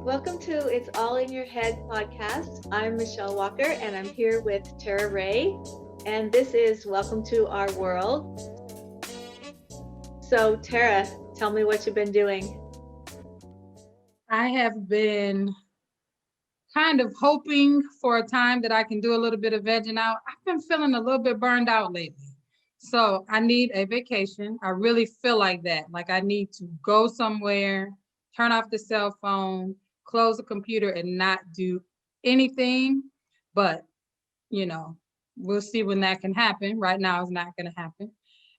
Welcome to It's All in Your Head podcast. I'm Michelle Walker and I'm here with Tara Ray. And this is Welcome to Our World. So, Tara, tell me what you've been doing. I have been kind of hoping for a time that I can do a little bit of vegging out. I've been feeling a little bit burned out lately. So I need a vacation. I really feel like that. Like I need to go somewhere, turn off the cell phone, close the computer, and not do anything. But, you know, we'll see when that can happen. Right now, it's not going to happen.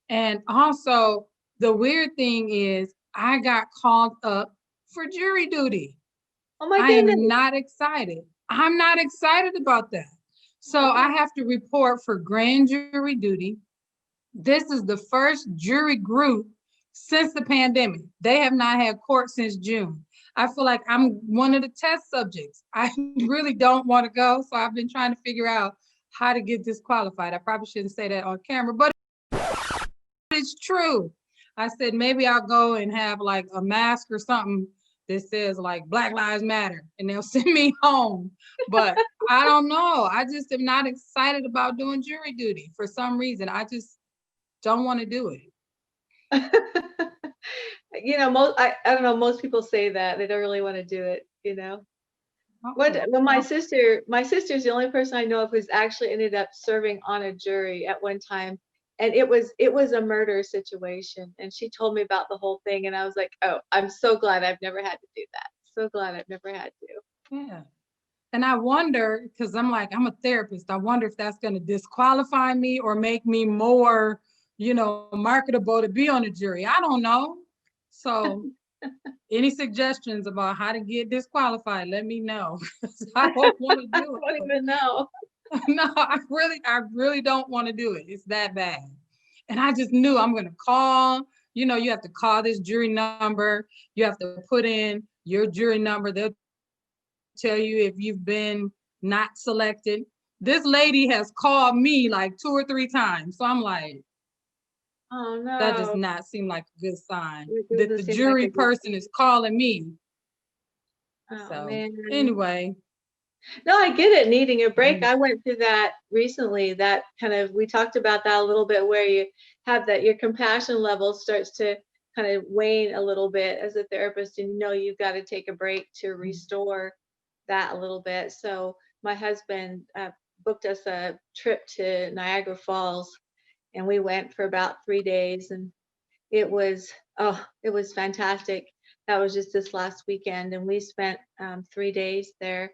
And also, the weird thing is, I got called up for jury duty. Oh my I goodness. am not excited. I'm not excited about that. So I have to report for grand jury duty. This is the first jury group since the pandemic. They have not had court since June. I feel like I'm one of the test subjects. I really don't want to go. So I've been trying to figure out how to get disqualified. I probably shouldn't say that on camera, but it's true. I said maybe I'll go and have like a mask or something that says like Black Lives Matter and they'll send me home. But I don't know. I just am not excited about doing jury duty for some reason. I just don't want to do it. I don't know, most people say that they don't really want to do it. When my sister's the only person I know of who's actually ended up serving on a jury at one time, and it was a murder situation, and she told me about the whole thing, and I was like, oh, I'm so glad I've never had to do that. So glad I've never had to. Yeah. And I wonder, because I'm a therapist, I wonder if that's going to disqualify me or make me more, marketable to be on a jury. I don't know. So any suggestions about how to get disqualified, let me know. I don't want to do I don't it. even know. No, I really don't want to do it. It's that bad. And I just knew I'm going to call. You have to call this jury number. You have to put in your jury number. They'll tell you if you've been not selected. This lady has called me like 2 or 3 times. So I'm like, Oh that does no. not seem like a good sign It that doesn't the seem like jury a good person is calling me. Oh So man. anyway, No, I get it, needing a break. mm, I went through that recently. That kind of, we talked about that a little bit, where you have that your compassion level starts to kind of wane a little bit as a therapist, and you've got to take a break to restore that a little bit. So my husband booked us a trip to Niagara Falls, and we went for about 3 days, and it was fantastic. That was just this last weekend, and we spent 3 days there,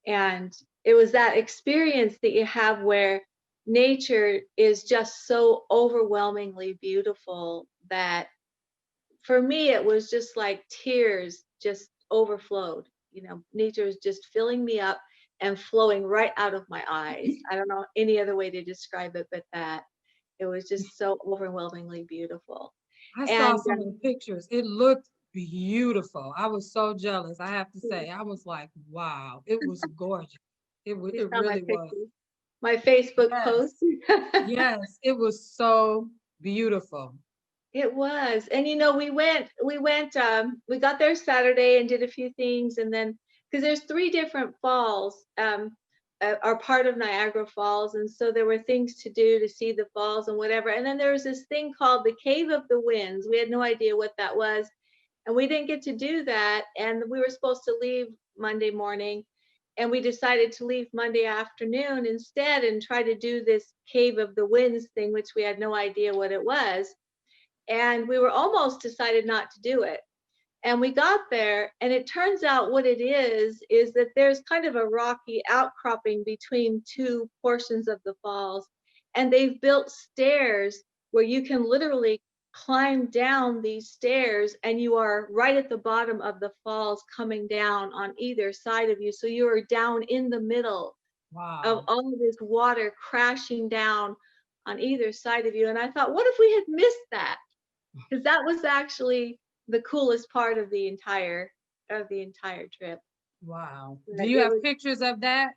and it was that experience that you have where nature is just so overwhelmingly beautiful that for me it was just like tears just overflowed. Nature is just filling me up and flowing right out of my eyes. I don't know any other way to describe it but that. It was just so overwhelmingly beautiful. I saw And some of the pictures. It looked beautiful. I was so jealous. I have to say, I was like, wow, it was gorgeous. you It saw my really was. pictures, my Facebook post. Yes. Yes. It was so beautiful. It was. And we got there Saturday and did a few things, and then because there's three different falls are part of Niagara Falls, and so there were things to do to see the falls and whatever. And then there was this thing called the Cave of the Winds. We had no idea what that was, and we didn't get to do that, and we were supposed to leave Monday morning, and we decided to leave Monday afternoon instead and try to do this Cave of the Winds thing, which we had no idea what it was, and we were almost decided not to do it. And we got there, and it turns out what it is that there's kind of a rocky outcropping between two portions of the falls, and they've built stairs where you can literally climb down these stairs, and you are right at the bottom of the falls coming down on either side of you. So you are down in the middle of Wow. all of this water crashing down on either side of you. And I thought, what if we had missed that? Because that was actually the coolest part of the entire trip. Wow. Do But you it have was pictures of that?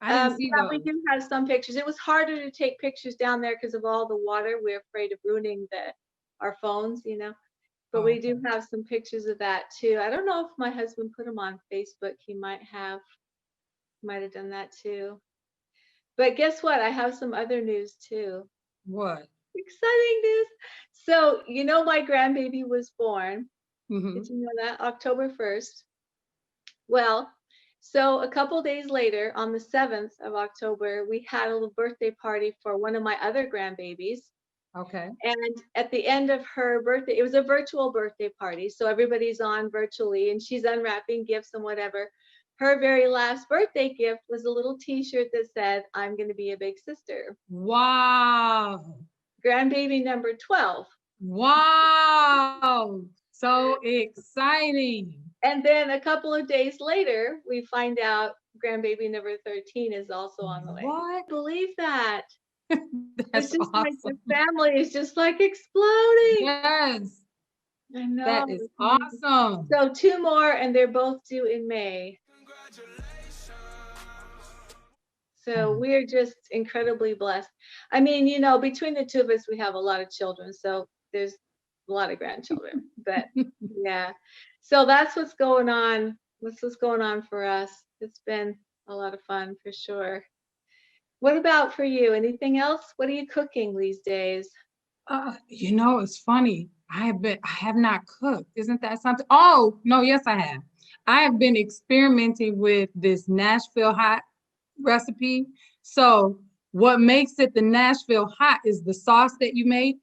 I didn't see yeah, we those. do have some pictures. It was harder to take pictures down there because of all the water. We're afraid of ruining our phones. But Oh, we do have some pictures of that too. I don't know if my husband put them on Facebook. He might have done that too. But guess what? I have some other news too. what? Exciting news. So, my grandbaby was born. Hmm. Did you know that? October 1st. Well, so a couple days later, on the 7th of October, we had a little birthday party for one of my other grandbabies. Okay. And at the end of her birthday, it was a virtual birthday party. So everybody's on virtually and she's unwrapping gifts and whatever. Her very last birthday gift was a little t-shirt that said, "I'm going to be a big sister." Wow. Grandbaby number 12. Wow. So exciting. And then a couple of days later, we find out grandbaby number 13 is also on the way. What? Believe that. It's That's just like the awesome. family is just like exploding. Yes, I know. that is It's amazing. awesome. So two more, and they're both due in May. So Mm. we're just incredibly blessed. I mean, between the two of us, we have a lot of children. So there's a lot of grandchildren. But yeah. So that's what's going on. What's going on for us. It's been a lot of fun for sure. What about for you? Anything else? What are you cooking these days? It's funny. I have not cooked. Isn't that something? Oh, no, yes, I have. I have been experimenting with this Nashville hot recipe. So what makes it the Nashville hot is the sauce that you make.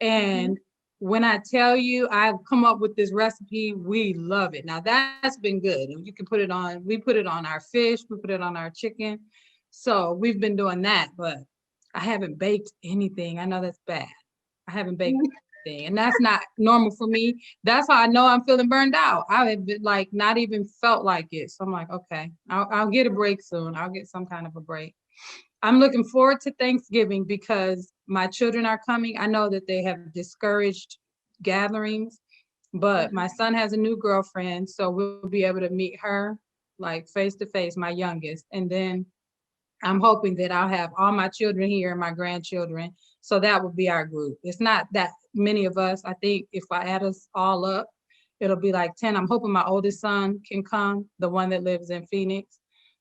Mhm. And when I tell you I've come up with this recipe, we love it. Now that's been good. And you can put it on, we put it on our fish, we put it on our chicken. So we've been doing that, but I haven't baked anything. I know that's bad. I haven't baked anything. And that's not normal for me. That's how I know I'm feeling burned out. I have been like not even felt like it. So I'm like, okay, I'll get a break soon. I'll get some kind of a break. I'm looking forward to Thanksgiving because my children are coming. I know that they have discouraged gatherings, but my son has a new girlfriend, so we'll be able to meet her like face to face, my youngest. And then I'm hoping that I'll have all my children here and my grandchildren. So that will be our group. It's not that many of us. I think if I add us all up, it'll be like 10. I'm hoping my oldest son can come, the one that lives in Phoenix.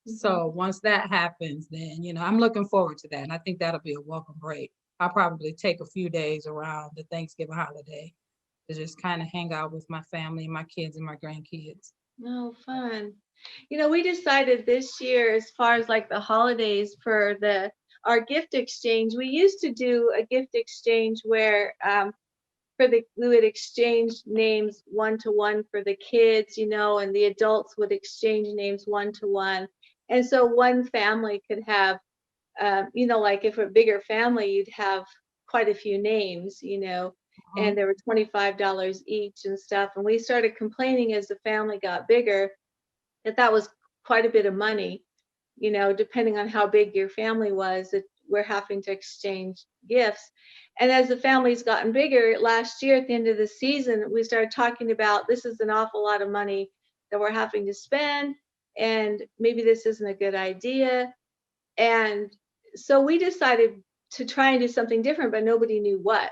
Mhm. So once that happens, then, I'm looking forward to that. And I think that'll be a welcome break. I'll probably take a few days around the Thanksgiving holiday to just kind of hang out with my family, my kids and my grandkids. Oh, fun. We decided this year, as far as like the holidays for our gift exchange, we used to do a gift exchange where we would exchange names one to one for the kids, and the adults would exchange names one to one. And so one family could have, like if a bigger family, you'd have quite a few names, Uh-huh. and there were $25 each and stuff. And we started complaining as the family got bigger that was quite a bit of money, depending on how big your family was, that we're having to exchange gifts. And as the family's gotten bigger, last year at the end of the season, we started talking about this is an awful lot of money that we're having to spend, and maybe this isn't a good idea. And so we decided to try and do something different, but nobody knew what.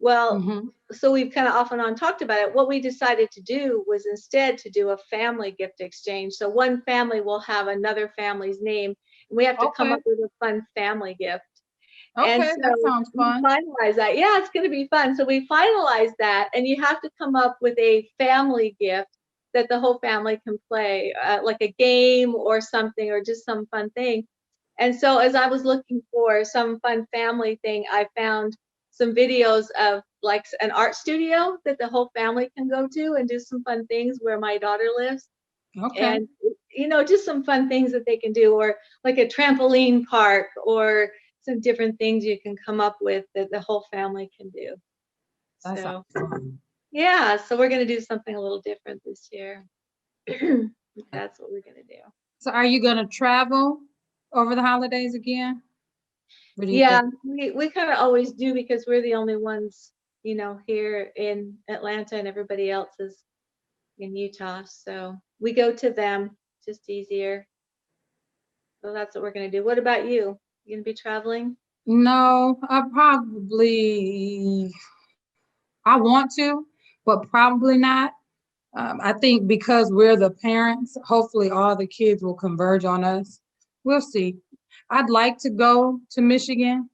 Well, Mm-hmm. so we've kind of off and on talked about it. What we decided to do was instead to do a family gift exchange. So one family will have another family's name, and we have to come Okay. up with a fun family gift. And Okay. That so sounds we fun. finalized that. Yeah, it's going to be fun. So we finalized that, and you have to come up with a family gift that the whole family can play, like a game or something, or just some fun thing. And so as I was looking for some fun family thing, I found some videos of like an art studio that the whole family can go to and do some fun things where my daughter lives. Okay. And just some fun things that they can do, or like a trampoline park, or some different things you can come up with that the whole family can do. That sounds So fun. yeah, so we're going to do something a little different this year. That's what we're going to do. So are you going to travel over the holidays again? What do you Yeah, think? we kind of always do because we're the only ones, here in Atlanta, and everybody else is in Utah. So we go to them, just easier. So that's what we're going to do. What about you? You going to be traveling? No, I want to, but probably not. I think because we're the parents, hopefully all the kids will converge on us. We'll see. I'd like to go to Michigan.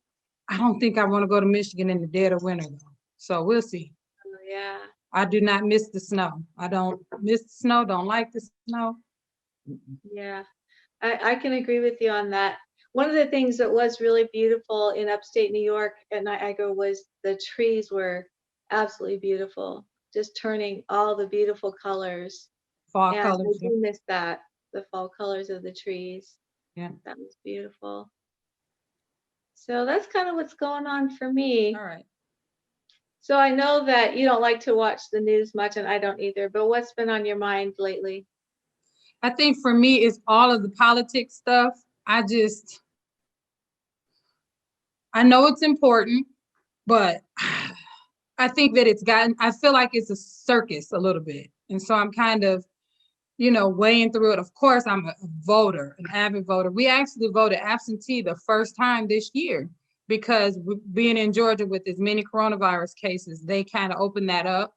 I don't think I want to go to Michigan in the dead of winter though. So we'll see. Oh, yeah. I do not miss the snow. I don't miss the snow, don't like the snow. Yeah. I can agree with you on that. One of the things that was really beautiful in upstate New York at Niagara was the trees were absolutely beautiful, just turning all the beautiful colors. Fall And I colors. do miss that, the fall colors of the trees. Yeah. That was beautiful. So that's kind of what's going on for me. All right. So I know that you don't like to watch the news much, and I don't either, but what's been on your mind lately? I think for me, it's all of the politics stuff. I know it's important, but I think that I feel like it's a circus a little bit. And so I'm kind of, weighing through it. Of course, I'm a voter, an avid voter. We actually voted absentee the first time this year because being in Georgia with as many coronavirus cases, they kind of opened that up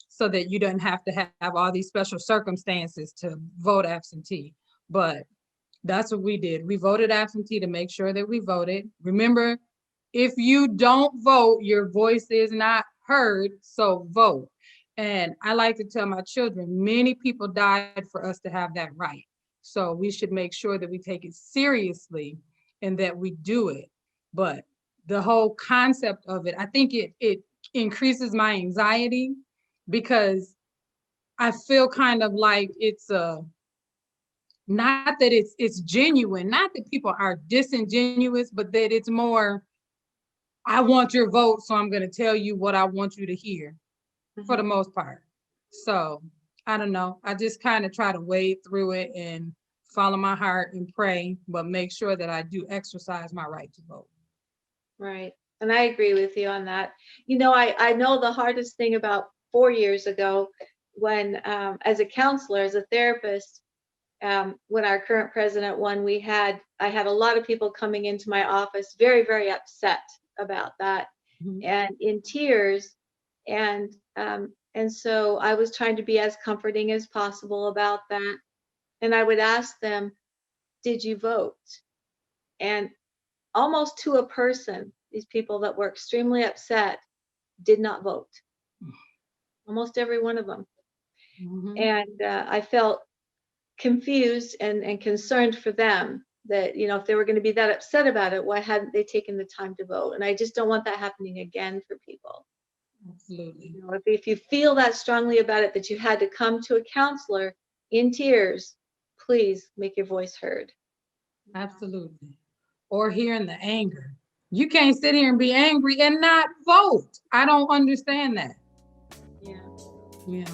so that you don't have to have all these special circumstances to vote absentee. But that's what we did. We voted absentee to make sure that we voted. Remember, if you don't vote, your voice is not heard, so vote. And I like to tell my children, many people died for us to have that right. So we should make sure that we take it seriously and that we do it. But the whole concept of it, I think it increases my anxiety because I feel kind of like it's not that it's genuine, not that people are disingenuous, but that it's more, I want your vote, so I'm going to tell you what I want you to hear for the most part. So I don't know. I just kind of try to wade through it and follow my heart and pray, but make sure that I do exercise my right to vote. Right. And I agree with you on that. I know the hardest thing about 4 years ago when, as a counselor, as a therapist, when our current president won, I had a lot of people coming into my office very, very upset about that and in tears. And so I was trying to be as comforting as possible about that. And I would ask them, did you vote? And almost to a person, these people that were extremely upset did not vote. Almost every one of them. And I felt confused and concerned for them that, if they were going to be that upset about it, why hadn't they taken the time to vote? And I just don't want that happening again for people. Absolutely. If you feel that strongly about it, that you had to come to a counselor in tears, please make your voice heard. Absolutely. Or hearing the anger. You can't sit here and be angry and not vote. I don't understand that. Yeah.